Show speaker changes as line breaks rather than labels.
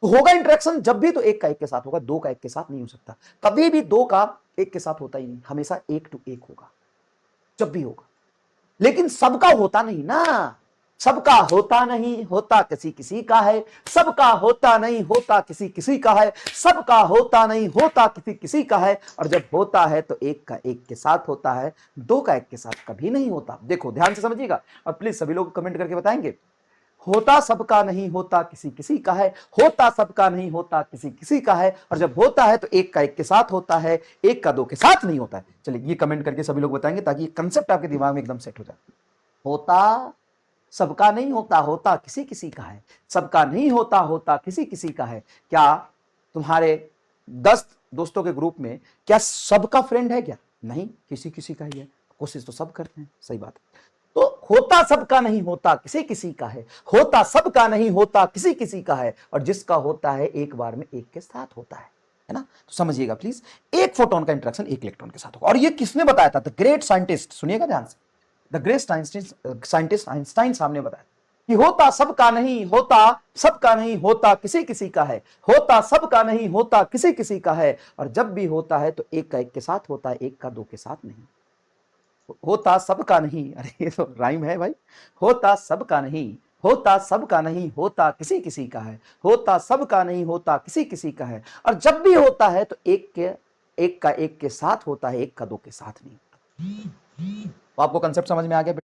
तो होगा इंटरेक्शन जब भी तो एक का एक के साथ होगा, दो का एक के साथ नहीं हो सकता। कभी भी दो का एक के साथ होता ही नहीं, हमेशा एक टू एक होगा जब भी होगा। लेकिन सबका होता नहीं ना, सबका होता नहीं होता किसी किसी का है, सबका होता नहीं होता किसी किसी का है, सबका होता नहीं होता किसी किसी का है, और जब होता है तो एक का एक के साथ होता है, दो का एक के साथ कभी नहीं होता। देखो ध्यान से समझिएगा और प्लीज सभी लोग कमेंट करके बताएंगे। होता सबका नहीं होता किसी किसी का है, होता सबका नहीं होता किसी किसी का है, और जब होता है तो एक का एक के साथ होता है, एक का दो के साथ नहीं होता है। चलिए ये कमेंट करके सभी लोग बताएंगे ताकि ये कंसेप्ट आपके दिमाग में एकदम सेट हो जाए। होता सबका नहीं होता, होता किसी किसी का है, सबका नहीं होता, होता किसी किसी का है। क्या तुम्हारे 10 दोस्तों के ग्रुप में क्या सबका फ्रेंड है क्या? नहीं, किसी किसी का ही है। कोशिश तो सब करते हैं, सही बात है। तो होता सबका नहीं होता किसी किसी का है, होता सबका नहीं होता किसी किसी का है, और जिसका होता है एक बार में एक के साथ होता है ना? तो समझिएगा प्लीज, एक फोटोन का इंटरेक्शन एक इलेक्ट्रॉन के साथ होगा। और ये किसने बताया था? द ग्रेट साइंटिस्ट, सुनिएगा ध्यान से, द ग्रेट साइंटिस्ट आइंस्टाइन साहब ने बताया कि होता सबका नहीं होता, सबका नहीं होता किसी किसी का है, होता सबका नहीं होता किसी किसी का है, और जब भी होता है तो एक का एक के साथ होता है, एक का दो के साथ नहीं। होता सबका नहीं, अरे ये तो राइम है भाई, होता सबका नहीं होता, सबका नहीं होता किसी किसी का है, होता सबका नहीं होता किसी किसी का है, और जब भी होता है तो एक का एक के साथ होता है, एक का दो के साथ नहीं होता। तो आपको कंसेप्ट समझ में आ गया?